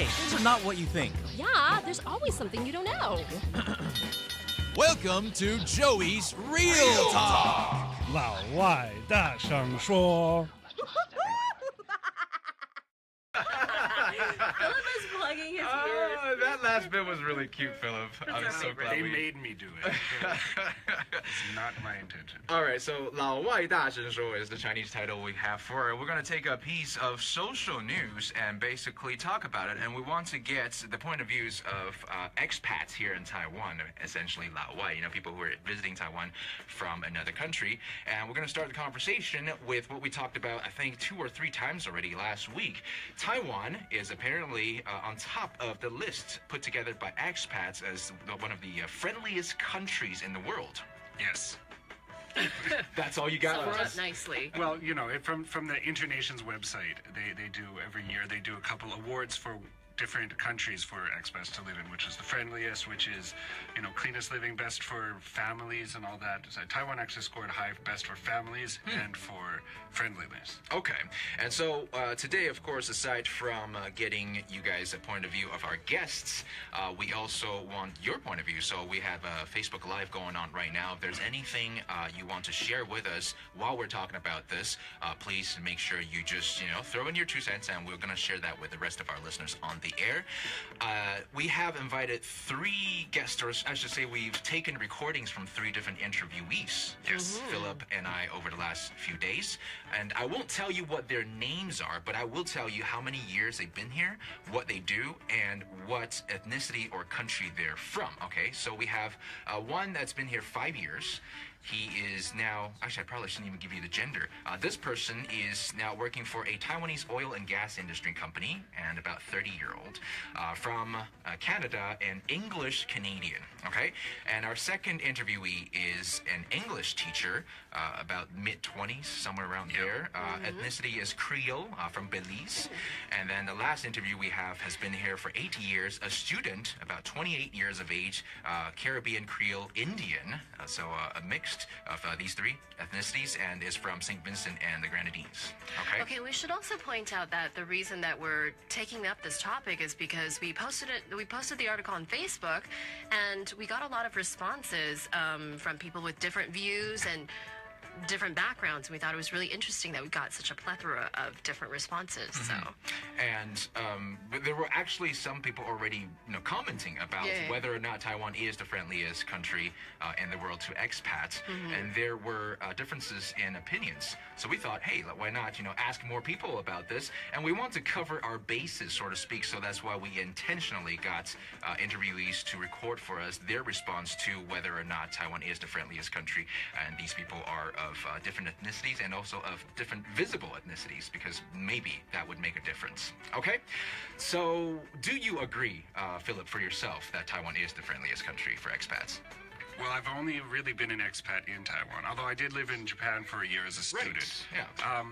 Hey, things are not what you think. Yeah, there's always something you don't know. Welcome to Joey's Real Talk. 老外大声说。Philip is plugging his ears. That last bit was really cute, Philip. I'm so glad They made me do it. It's not my intention. All right, so 老外大声说 is the Chinese title we have for it. We're going to take a piece of social news and basically talk about it. And we want to get the point of views of expats here in Taiwan, essentially 老外, people who are visiting Taiwan from another country. And we're going to start the conversation with what we talked about, I think, 2 or 3 times already last week. Taiwan is apparently on top of the list put together by expats as one of the friendliest countries in the world. Yes. That's all you got for us? Nicely. Well, from the Internation's website, they do every year, they do a couple awards for different countries for expats to live in, which is the friendliest, which is, cleanest living, best for families and all that. So Taiwan actually scored high, best for families and for friendliness. Okay. And so today, of course, aside from getting you guys a point of view of our guests, we also want your point of view. So we have a Facebook Live going on right now. If there's anything you want to share with us while we're talking about this, please make sure you just, throw in your 2 cents, and we're going to share that with the rest of our listeners on the air. We have invited 3 guests, or I should say we've taken recordings from 3 different interviewees. Yes. Philip and I over the last few days. And I won't tell you what their names are, but I will tell you how many years they've been here, what they do, and what ethnicity or country they're from. Okay, so we have one that's been here 5 years. He is now, actually I probably shouldn't even give you the gender. This person is now working for a Taiwanese oil and gas industry company, and about 30-year-old, from Canada, and English Canadian, okay? And our second interviewee is an English teacher, about mid-20s, somewhere around there. Ethnicity is Creole, from Belize. And then the last interview we have has been here for 80 years, a student, about 28 years of age, Caribbean Creole Indian, so a mix of these 3 ethnicities, and is from St. Vincent and the Grenadines. Okay, we should also point out that the reason that we're taking up this topic is because we posted the article on Facebook, and we got a lot of responses from people with different views and different backgrounds. We thought it was really interesting that we got such a plethora of different responses. So, and there were actually some people already, commenting about whether or not Taiwan is the friendliest country in the world to expats, and there were differences in opinions. So we thought, hey, why not, ask more people about this? And we want to cover our bases, so to speak. So that's why we intentionally got interviewees to record for us their response to whether or not Taiwan is the friendliest country, and these people are of different ethnicities and also of different visible ethnicities, because maybe that would make a difference. Okay, so do you agree, Philip, for yourself, that Taiwan is the friendliest country for expats? Well, I've only really been an expat in Taiwan, although I did live in Japan for a year as a student. Right. Yeah.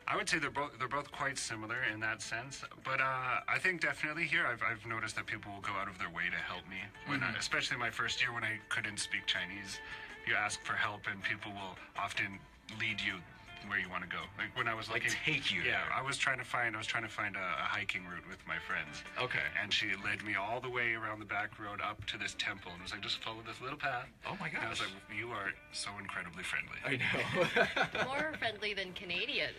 I would say they're both quite similar in that sense, but I think definitely here I've noticed that people will go out of their way to help me, when especially my first year when I couldn't speak Chinese. You ask for help, and people will often lead you where you want to go. Like when I was looking, take you there. I was trying to find a hiking route with my friends. Okay. And she led me all the way around the back road up to this temple, and was like, just follow this little path. Oh my gosh. And I was like, you are so incredibly friendly. I know. more friendly than Canadians.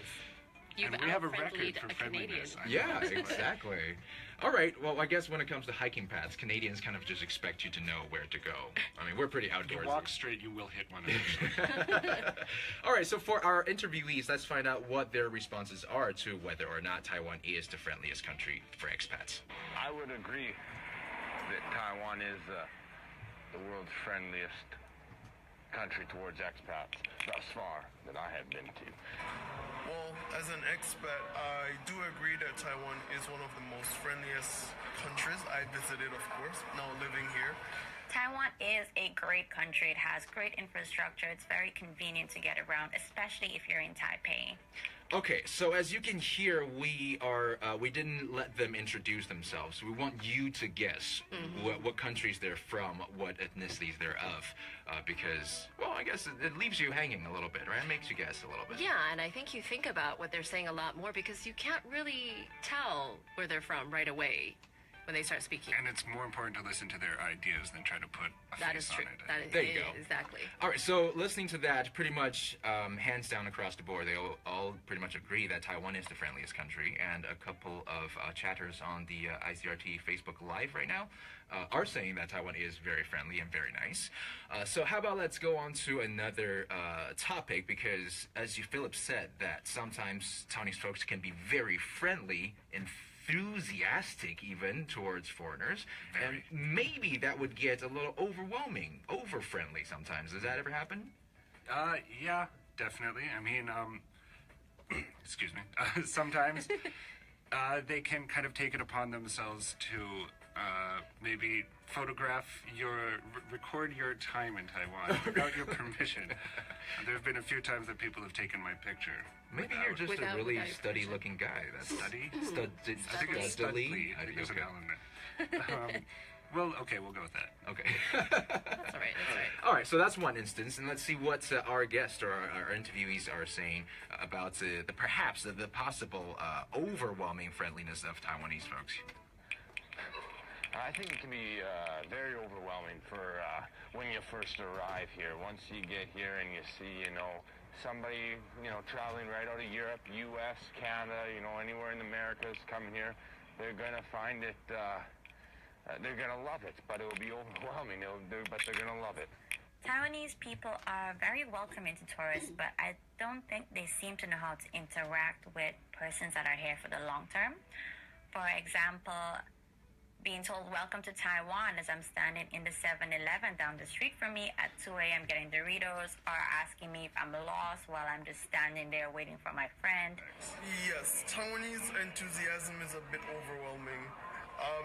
And we have a record for friendliness. Yeah, exactly. All right, well, I guess when it comes to hiking paths, Canadians kind of just expect you to know where to go. I mean, we're pretty outdoorsy. You walk straight, you will hit one eventually. All right, so for our interviewees, let's find out what their responses are to whether or not Taiwan is the friendliest country for expats. I would agree that Taiwan is the world's friendliest country towards expats thus far that I have been to. Well, as an expat, I do agree that Taiwan is one of the most friendliest countries. I visited, of course, now living here. Taiwan is a great country. It has great infrastructure. It's very convenient to get around, especially if you're in Taipei. Okay, so as you can hear, we didn't let them introduce themselves. We want you to guess what countries they're from, what ethnicities they're of, because, well, I guess it leaves you hanging a little bit, right? It makes you guess a little bit. Yeah, and I think you think about what they're saying a lot more because you can't really tell where they're from right away. when they start speaking. And it's more important to listen to their ideas than try to put a That face is true. on it. That is, There you go. Exactly. All right, so listening to that, pretty much hands down across the board, they all pretty much agree that Taiwan is the friendliest country, and a couple of chatters on the ICRT Facebook Live right now are saying that Taiwan is very friendly and very nice. So how about let's go on to another topic, because as Philip said, that sometimes Taiwanese folks can be very friendly, enthusiastic even towards foreigners, and maybe that would get a little overwhelming, over-friendly sometimes. Does that ever happen? Yeah, definitely. I mean, excuse me. Sometimes they can kind of take it upon themselves to maybe record your time in Taiwan without your permission. There have been a few times that people have taken my picture. Maybe you're just a really study-looking guy. That's Study? I think it's studly. I think there's an L in there. Well, okay, we'll go with that. Okay. That's all right. That's right. All right, so that's one instance, and let's see what our guests or our interviewees are saying about the possible overwhelming friendliness of Taiwanese folks. I think it can be very overwhelming for when you first arrive here. Once you get here and you see, somebody, traveling right out of Europe, U.S., Canada, anywhere in the Americas coming here, they're going to find it, they're going to love it, but it will be overwhelming, but they're going to love it. Taiwanese people are very welcoming to tourists, but I don't think they seem to know how to interact with persons that are here for the long term. For example, being told welcome to Taiwan as I'm standing in the 7-Eleven down the street from me at 2 a.m. getting Doritos, or asking me if I'm lost while I'm just standing there waiting for my friend. Yes, Taiwanese enthusiasm is a bit overwhelming.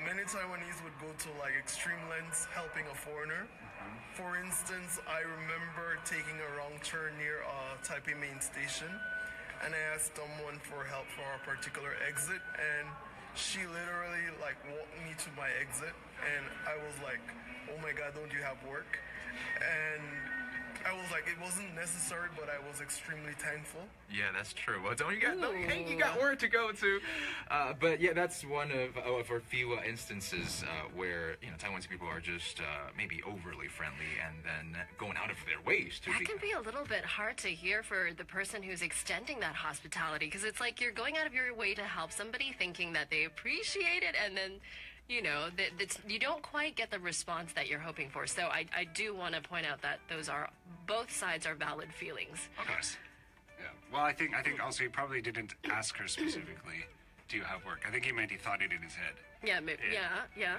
Many Taiwanese would go to extreme lengths helping a foreigner. For instance, I remember taking a wrong turn near Taipei main station, and I asked someone for help for a particular exit, and she literally walked me to my exit, and I was like, oh my god, don't you have work? And I was like, it wasn't necessary, but I was extremely thankful. Yeah, that's true. Well, you got work to go to. But yeah, that's one of our few instances where Taiwanese people are just maybe overly friendly and then going out of their ways to. That can be a little bit hard to hear for the person who's extending that hospitality, because it's like you're going out of your way to help somebody, thinking that they appreciate it, and then you don't quite get the response that you're hoping for. So I do want to point out that both sides are valid feelings. Of course. Yeah. Well, I think also he probably didn't ask her specifically, do you have work? I think he meant he thought it in his head. Yeah, yeah.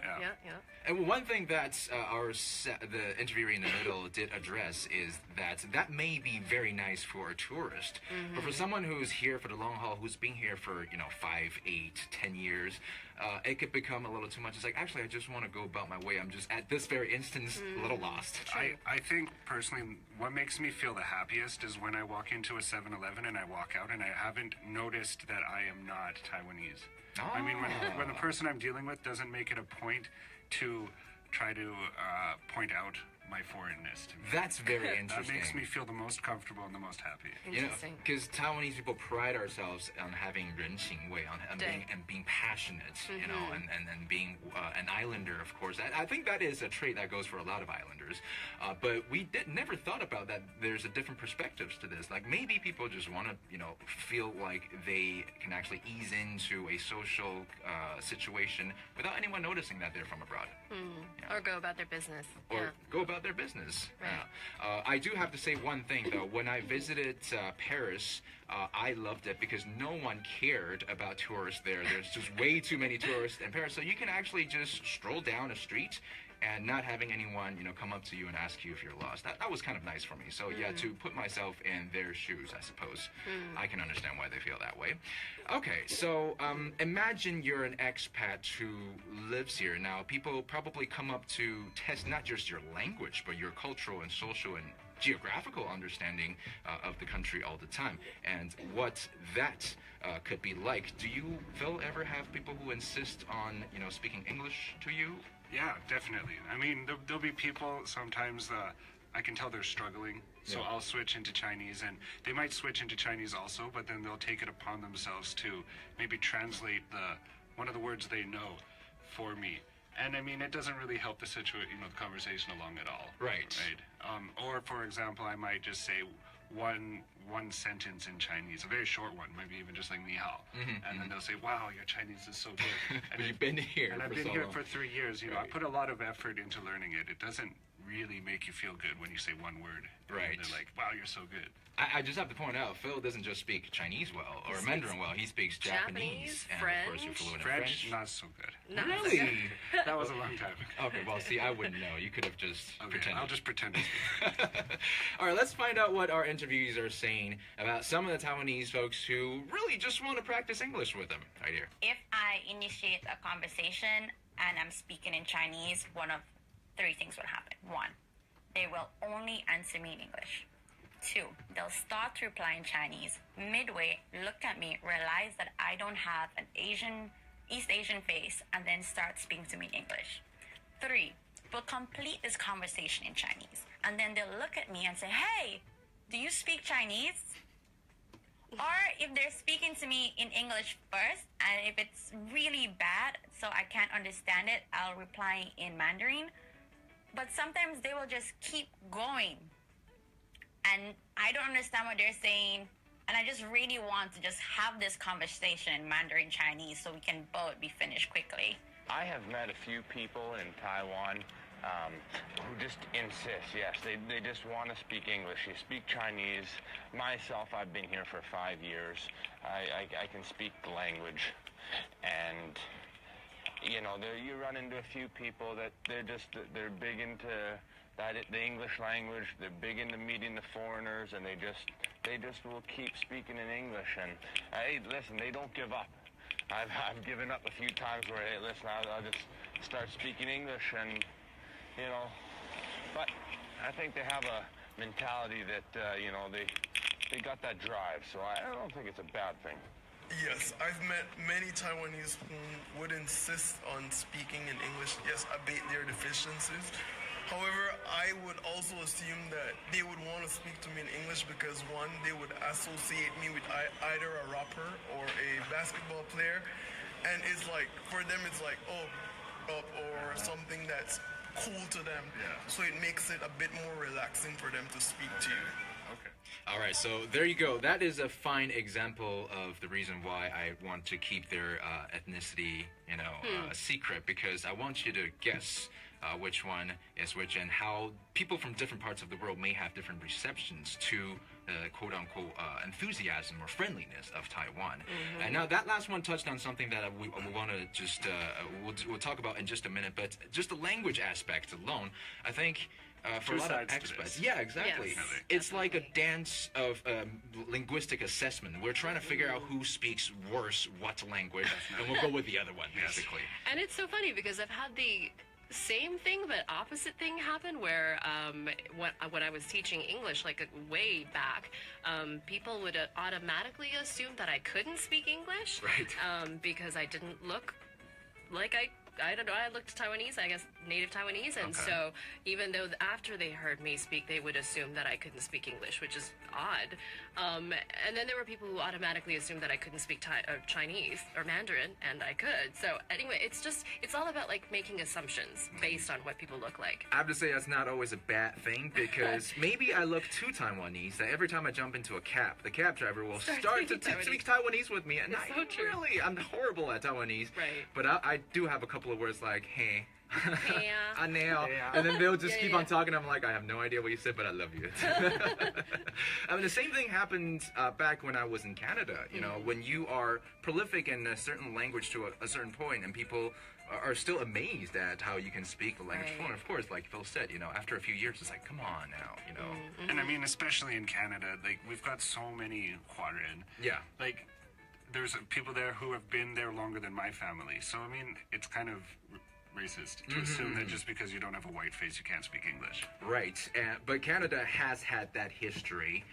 And one thing that the interviewee in the middle did address is that may be very nice for a tourist, but for someone who's here for the long haul, who's been here for 5, 8, 10 years, it could become a little too much. It's like, actually, I just want to go about my way. I'm just at this very instance a little lost. I think personally, what makes me feel the happiest is when I walk into a 7-Eleven and I walk out and I haven't noticed that I am not Taiwanese. I mean, when the person I'm dealing with doesn't make it a point to try to point out my foreignness to me. That's very interesting. That makes me feel the most comfortable and the most happy. Interesting. Because Taiwanese people pride ourselves on having 人情味, on being passionate, and being an islander, of course. I think that is a trait that goes for a lot of islanders. But we never thought about that. There's a different perspectives to this. Like maybe people just want to, feel like they can actually ease into a social situation without anyone noticing that they're from abroad. Or go about their business. Or go about their business. Right. I do have to say one thing though. When I visited Paris, I loved it because no one cared about tourists there. There's just way too many tourists in Paris, so you can actually just stroll down a street and not having anyone, come up to you and ask you if you're lost. That was kind of nice for me. So yeah, to put myself in their shoes, I suppose, I can understand why they feel that way. Okay, so imagine you're an expat who lives here. Now, people probably come up to test not just your language, but your cultural and social and geographical understanding of the country all the time, and what that could be like. Do you, Phil, ever have people who insist on, speaking English to you? Yeah, definitely. I mean, there'll be people sometimes, I can tell they're struggling, so I'll switch into Chinese, and they might switch into Chinese also, but then they'll take it upon themselves to maybe translate one of the words they know for me. And I mean, it doesn't really help the situation, the conversation along at all. Right. Or for example, I might just say one sentence in Chinese, a very short one, maybe even just like ni hao, and then they'll say, "Wow, your Chinese is so good." And You've been here, and I've been here for 3 years. I put a lot of effort into learning it. It doesn't really make you feel good when you say one word. Right. And they're like, "Wow, you're so good." I just have to point out, Phil doesn't just speak Chinese well or Mandarin well. He speaks Japanese, and French, of course you're fluent in French, French. not so good. Not Really? That was a long time ago. Okay, well, see, I wouldn't know. You could have just pretended. I'll just pretend to speak. All right, let's find out what our interviewees are saying about some of the Taiwanese folks who really just want to practice English with them. Right here. If I initiate a conversation and I'm speaking in Chinese, one of 3 things will happen. 1, they will only answer me in English. 2, they'll start to reply in Chinese. Midway, look at me, realize that I don't have an East Asian face, and then start speaking to me in English. 3, we'll complete this conversation in Chinese, and then they'll look at me and say, "Hey, do you speak Chinese?" Or if they're speaking to me in English first, and if it's really bad, so I can't understand it, I'll reply in Mandarin. But sometimes they will just keep going, and I don't understand what they're saying, and I just really want to just have this conversation in Mandarin Chinese so we can both be finished quickly. I have met a few people in Taiwan who just insist, yes, they just want to speak English. You speak Chinese. Myself, I've been here for 5 years. I can speak the language. And, you run into a few people that they're big into the English language. They're big into meeting the foreigners, and they just will keep speaking in English. And, hey, listen, they don't give up. I've given up a few times where, hey, listen, I'll just start speaking English, and but I think they have a mentality that they got that drive, so I don't think it's a bad thing. Yes, I've met many Taiwanese who would insist on speaking in English. Yes, abate their deficiencies. However, I would also assume that they would want to speak to me in English because, 1, they would associate me with either a rapper or a basketball player, and it's like, for them it's like, or something that's cool to them. So it makes it a bit more relaxing for them to speak to you. Okay. All right, so there you go. That is a fine example of the reason why I want to keep their ethnicity, a secret, because I want you to guess which one is which and how people from different parts of the world may have different receptions to the quote-unquote enthusiasm or friendliness of Taiwan. And now that last one touched on something that we want to just, we'll talk about in just a minute, but just the language aspect alone, I think for a lot of experts. Yeah, exactly. Yes, it's like a dance of linguistic assessment. We're trying to figure out who speaks worse what language, and we'll go with the other one, basically. And it's so funny because I've had the same thing but opposite thing happen where when I was teaching English way back, people would automatically assume that I couldn't speak English, right? Because I didn't look like I don't know, I looked Taiwanese, I guess native Taiwanese, and so even though after they heard me speak, they would assume that I couldn't speak English, which is odd. And then there were people who automatically assumed that I couldn't speak Chinese or Mandarin, and I could. So anyway, it's all about making assumptions based on what people look like. I have to say that's not always a bad thing, because maybe I look too Taiwanese that every time I jump into a cab, the cab driver will start to speak Taiwanese with me, and I'm horrible at Taiwanese. Right. But I do have a couple of words like hey. Yeah. And then they'll just keep on talking. I'm like, I have no idea what you said, but I love you. I mean, the same thing happened back when I was in Canada. When you are prolific in a certain language to a certain point, and people are still amazed at how you can speak the language fluent. Of course, like Phil said, after a few years, it's like, come on now, And I mean, especially in Canada, we've got so many Huarren. Yeah. There's people there who have been there longer than my family. So, I mean, it's kind of racist to assume that just because you don't have a white face, you can't speak English. Right, but Canada has had that history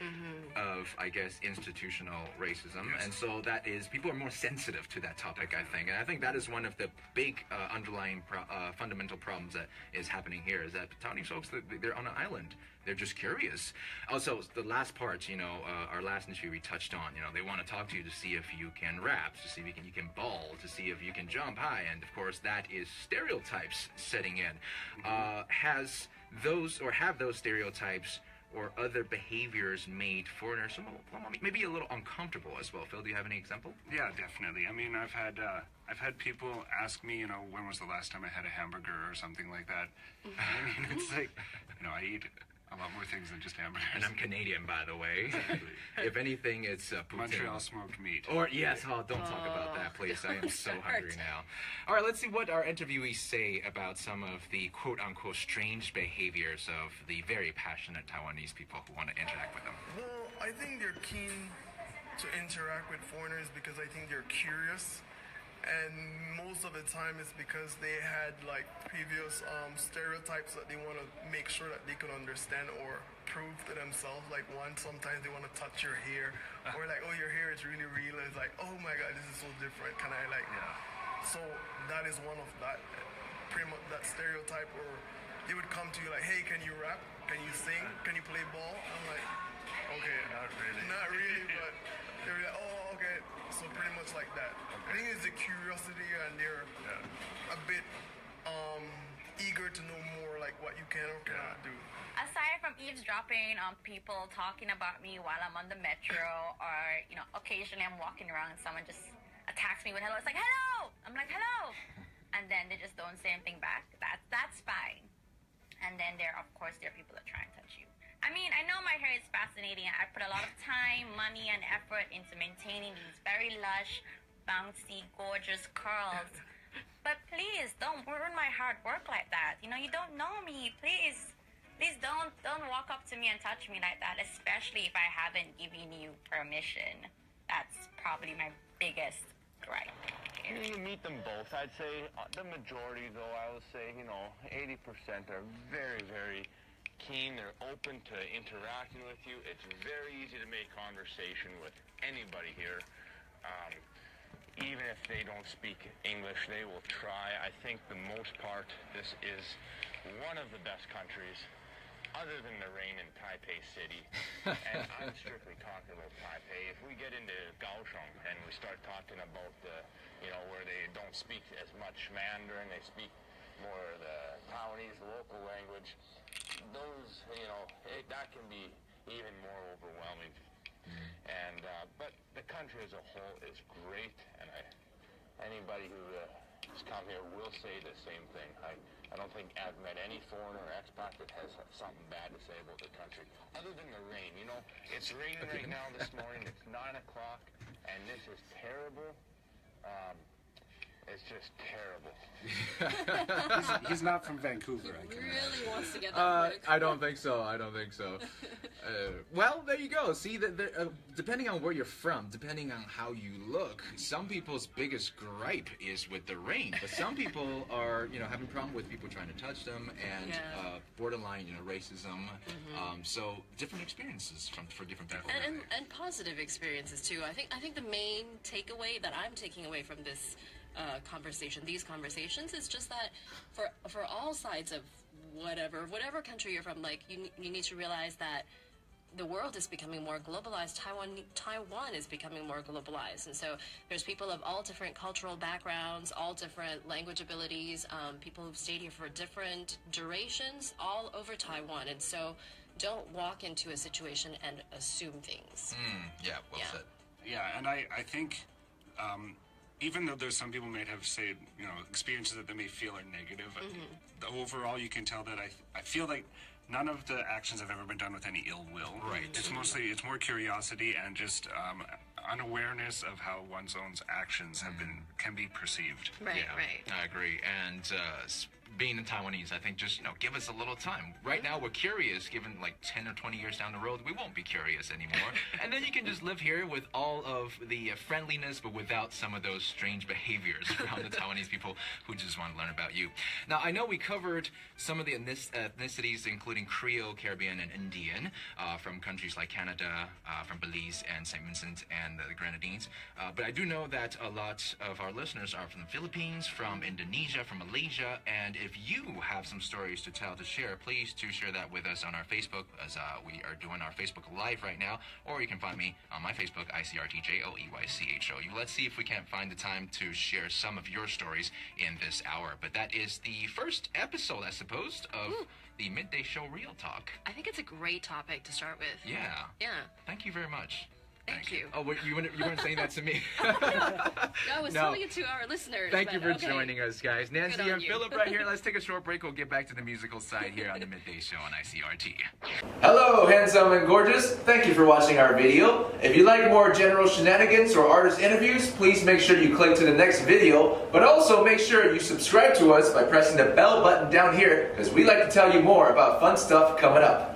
of, I guess, institutional racism, and so that is, people are more sensitive to that topic, I think, and I think that is one of the big underlying fundamental problems that is happening here, is that Taiwanese folks, they're on an island. They're just curious. Also, the last part, our last interview we touched on, they want to talk to you to see if you can rap, to see if you can ball, to see if you can jump high, and of course that is stereotypes setting in. Have those stereotypes or other behaviors made foreigners maybe a little uncomfortable as well? Phil, do you have any example? Yeah, definitely. I mean, I've had people ask me, when was the last time I had a hamburger or something like that. I mean, it's like, I eat a lot more things than just hamburgers. And I'm Canadian, by the way. Exactly. If anything, it's Montreal smoked meat. Or yes, don't talk about that, please. I am so hungry now. All right, let's see what our interviewees say about some of the quote-unquote strange behaviors of the very passionate Taiwanese people who want to interact with them. Well, I think they're keen to interact with foreigners because I think they're curious. And most of the time it's because they had like previous stereotypes that they want to make sure that they can understand or prove to themselves. Like sometimes they want to touch your hair, or like, oh, your hair is really real. And it's like, oh my God, this is so different. Can I like? Yeah. So that is one of that, pretty much that stereotype. Or they would come to you like, hey, can you rap? Can you sing? Can you play ball? I'm like, okay, not really, but they're like, oh, okay. So pretty much like that. I think it's the curiosity, and they're a bit eager to know more, like what you can or cannot do. Aside from eavesdropping on people talking about me while I'm on the metro, or occasionally I'm walking around and someone just attacks me with hello. It's like, hello! I'm like, hello! And then they just don't say anything back. That's fine. And then there are people that try and touch you. I mean, I know my hair is fascinating. I put a lot of time, money, and effort into maintaining these very lush, bouncy, gorgeous curls. But please, don't ruin my hard work like that. You don't know me. Please don't walk up to me and touch me like that, especially if I haven't given you permission. That's probably my biggest gripe. You meet them both. I'd say the majority, though, I would say, 80% are very, very keen. They're open to interacting with you. It's very easy to make conversation with anybody here. Even if they don't speak English, they will try. I think the most part, this is one of the best countries, other than the rain in Taipei City. And I'm strictly talking about Taipei. If we get into Kaohsiung and we start talking about where they don't speak as much Mandarin, they speak more of the Taiwanese, the local language, those, that can be even more overwhelming. And but the country as a whole is great, and anybody who has come here will say the same thing. I don't think I've met any foreigner or expat that has something bad to say about the country, other than the rain. It's raining right now this morning. It's 9 o'clock, and this is terrible. It's just terrible. He's not from Vancouver, I can imagine. Really wants to get that I don't think so. Well, there you go. See, depending on where you're from, depending on how you look, some people's biggest gripe is with the rain, but some people are, having problem with people trying to touch them, and borderline, racism. So different experiences for different people. And positive experiences too. I think the main takeaway that I'm taking away from this these conversations, is just that for all sides of whatever country you're from, like you need to realize that the world is becoming more globalized. Taiwan is becoming more globalized, and so there's people of all different cultural backgrounds, all different language abilities, people who've stayed here for different durations, all over Taiwan. And so don't walk into a situation and assume things. Well said. Yeah, and I think even though there's some people might have said, experiences that they may feel are negative, overall you can tell that I feel like none of the actions have ever been done with any ill will. Right. It's more curiosity and just unawareness of how one's own actions can be perceived. Right. I agree. And being in Taiwanese, I think just, give us a little time. Right now, we're curious. Given like 10 or 20 years down the road, we won't be curious anymore. And then you can just live here with all of the friendliness, but without some of those strange behaviors around the Taiwanese people who just want to learn about you. Now, I know we covered some of the ethnicities, including Creole, Caribbean, and Indian, from countries like Canada, from Belize, and St. Vincent, and the Grenadines. But I do know that a lot of our listeners are from the Philippines, from Indonesia, from Malaysia, and if you have some stories to tell, to share, please do share that with us on our Facebook, as we are doing our Facebook Live right now, or you can find me on my Facebook, ICRT Joey Chou. Let's see if we can't find the time to share some of your stories in this hour. But that is the first episode, I suppose, of the Midday Show Real Talk. I think it's a great topic to start with. Yeah. Yeah. Thank you very much. Thank you. Oh, you weren't saying that to me. No, I was telling it to our listeners. Thank you for joining us, guys. Nancy and you. Philip right here. Let's take a short break. We'll get back to the musical side here on the Midday Show on ICRT. Hello, handsome and gorgeous. Thank you for watching our video. If you like more general shenanigans or artist interviews, please make sure you click to the next video, but also make sure you subscribe to us by pressing the bell button down here, because we like to tell you more about fun stuff coming up.